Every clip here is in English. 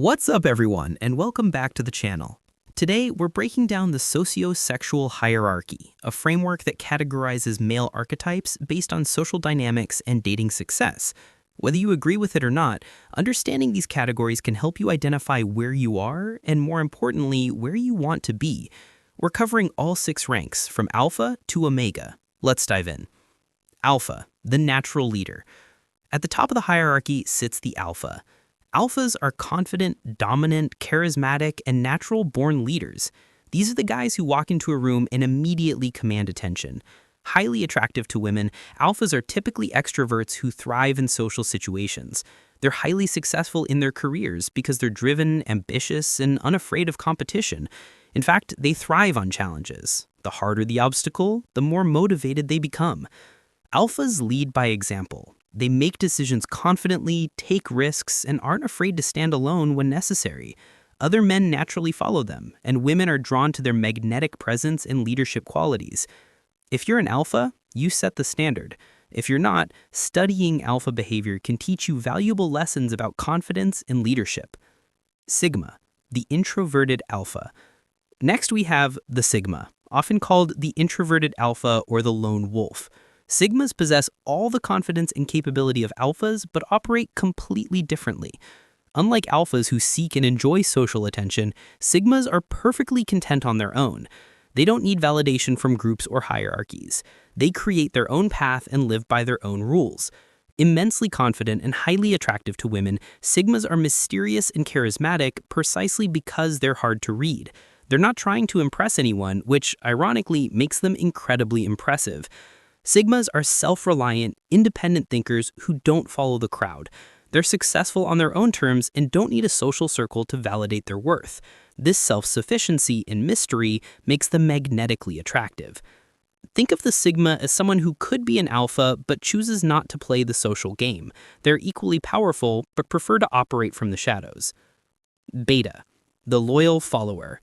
What's up, everyone, and welcome back to the channel. Today, we're breaking down the socio-sexual hierarchy, a framework that categorizes male archetypes based on social dynamics and dating success. Whether you agree with it or not, understanding these categories can help you identify where you are and, more importantly, where you want to be. We're covering all 6 ranks, from alpha to omega. Let's dive in. Alpha, the natural leader. At the top of the hierarchy sits the alpha. Alphas are confident, dominant, charismatic, and natural-born leaders. These are the guys who walk into a room and immediately command attention. Highly attractive to women, alphas are typically extroverts who thrive in social situations. They're highly successful in their careers because they're driven, ambitious, and unafraid of competition. In fact, they thrive on challenges. The harder the obstacle, the more motivated they become. Alphas lead by example. They make decisions confidently, take risks, and aren't afraid to stand alone when necessary. Other men naturally follow them, and women are drawn to their magnetic presence and leadership qualities. If you're an alpha, you set the standard. If you're not, studying alpha behavior can teach you valuable lessons about confidence and leadership. Sigma, the introverted alpha. Next, we have the Sigma, often called the introverted alpha or the lone wolf. Sigmas possess all the confidence and capability of alphas, but operate completely differently. Unlike alphas who seek and enjoy social attention, Sigmas are perfectly content on their own. They don't need validation from groups or hierarchies. They create their own path and live by their own rules. Immensely confident and highly attractive to women, Sigmas are mysterious and charismatic precisely because they're hard to read. They're not trying to impress anyone, which ironically makes them incredibly impressive. Sigmas are self-reliant, independent thinkers who don't follow the crowd. They're successful on their own terms and don't need a social circle to validate their worth. This self-sufficiency and mystery makes them magnetically attractive. Think of the Sigma as someone who could be an alpha but chooses not to play the social game. They're equally powerful but prefer to operate from the shadows. Beta, the loyal follower.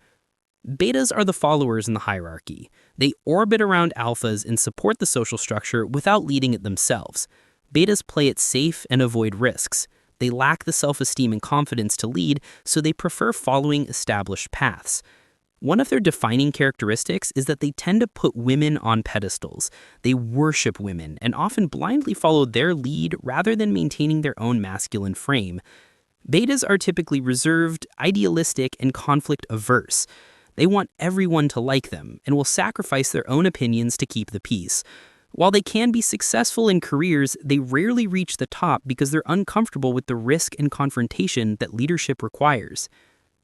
Betas are the followers in the hierarchy. They orbit around alphas and support the social structure without leading it themselves. Betas play it safe and avoid risks. They lack the self-esteem and confidence to lead, so they prefer following established paths. One of their defining characteristics is that they tend to put women on pedestals. They worship women and often blindly follow their lead rather than maintaining their own masculine frame. Betas are typically reserved, idealistic, and conflict-averse. They want everyone to like them and will sacrifice their own opinions to keep the peace. While they can be successful in careers, they rarely reach the top because they're uncomfortable with the risk and confrontation that leadership requires.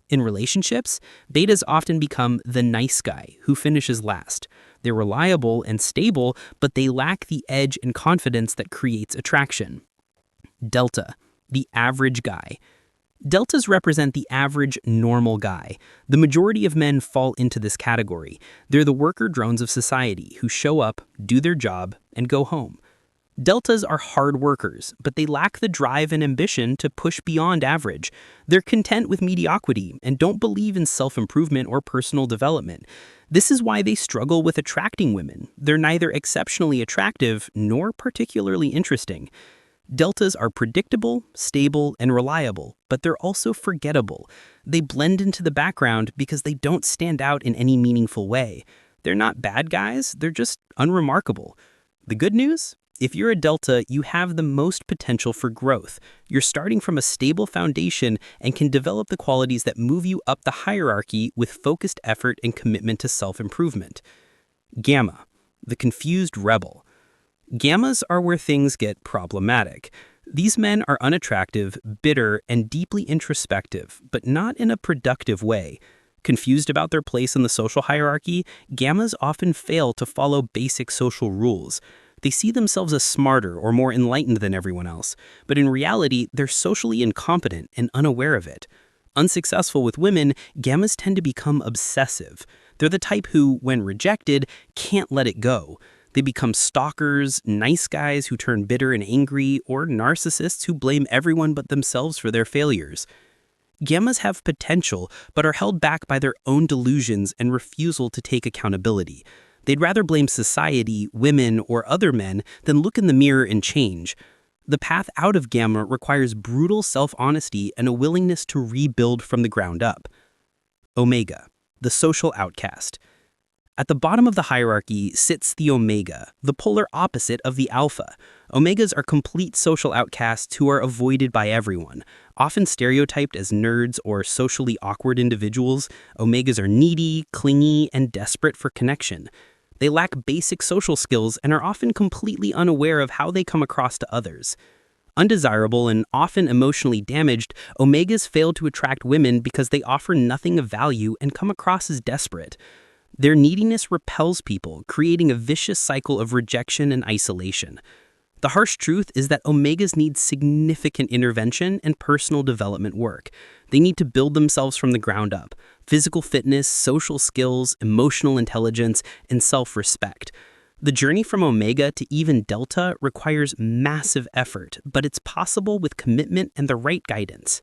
In relationships, betas often become the nice guy who finishes last. They're reliable and stable, but they lack the edge and confidence that creates attraction. Delta, the average guy. Deltas represent the average, normal guy. The majority of men fall into this category. They're the worker drones of society who show up, do their job, and go home. Deltas are hard workers, but they lack the drive and ambition to push beyond average. They're content with mediocrity and don't believe in self-improvement or personal development. This is why they struggle with attracting women. They're neither exceptionally attractive nor particularly interesting. Deltas are predictable, stable, and reliable, but they're also forgettable. They blend into the background because they don't stand out in any meaningful way. They're not bad guys, they're just unremarkable. The good news? If you're a Delta, you have the most potential for growth. You're starting from a stable foundation and can develop the qualities that move you up the hierarchy with focused effort and commitment to self-improvement. Gamma, the confused rebel. Gammas are where things get problematic. These men are unattractive, bitter, and deeply introspective, but not in a productive way. Confused about their place in the social hierarchy, Gammas often fail to follow basic social rules. They see themselves as smarter or more enlightened than everyone else, but in reality, they're socially incompetent and unaware of it. Unsuccessful with women, Gammas tend to become obsessive. They're the type who, when rejected, can't let it go. They become stalkers, nice guys who turn bitter and angry, or narcissists who blame everyone but themselves for their failures. Gammas have potential, but are held back by their own delusions and refusal to take accountability. They'd rather blame society, women, or other men than look in the mirror and change. The path out of Gamma requires brutal self-honesty and a willingness to rebuild from the ground up. Omega, the social outcast. At the bottom of the hierarchy sits the omega, the polar opposite of the alpha. Omegas are complete social outcasts who are avoided by everyone. Often stereotyped as nerds or socially awkward individuals, omegas are needy, clingy, and desperate for connection. They lack basic social skills and are often completely unaware of how they come across to others. Undesirable and often emotionally damaged, omegas fail to attract women because they offer nothing of value and come across as desperate. Their neediness repels people, creating a vicious cycle of rejection and isolation. The harsh truth is that omegas need significant intervention and personal development work. They need to build themselves from the ground up: physical fitness, social skills, emotional intelligence, and self-respect. The journey from omega to even delta requires massive effort, but it's possible with commitment and the right guidance.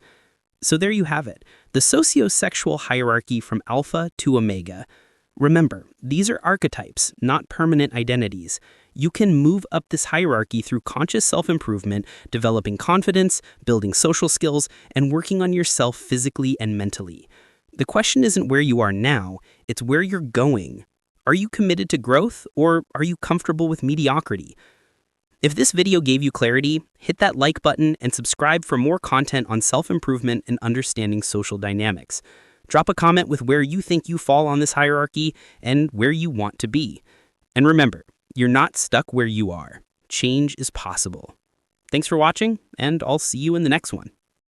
So there you have it, the socio-sexual hierarchy from alpha to omega. Remember, these are archetypes, not permanent identities. You can move up this hierarchy through conscious self-improvement, developing confidence, building social skills, and working on yourself physically and mentally. The question isn't where you are now, it's where you're going. Are you committed to growth, or are you comfortable with mediocrity? If this video gave you clarity, hit that like button and subscribe for more content on self-improvement and understanding social dynamics. Drop a comment with where you think you fall on this hierarchy and where you want to be. And remember, you're not stuck where you are. Change is possible. Thanks for watching, and I'll see you in the next one.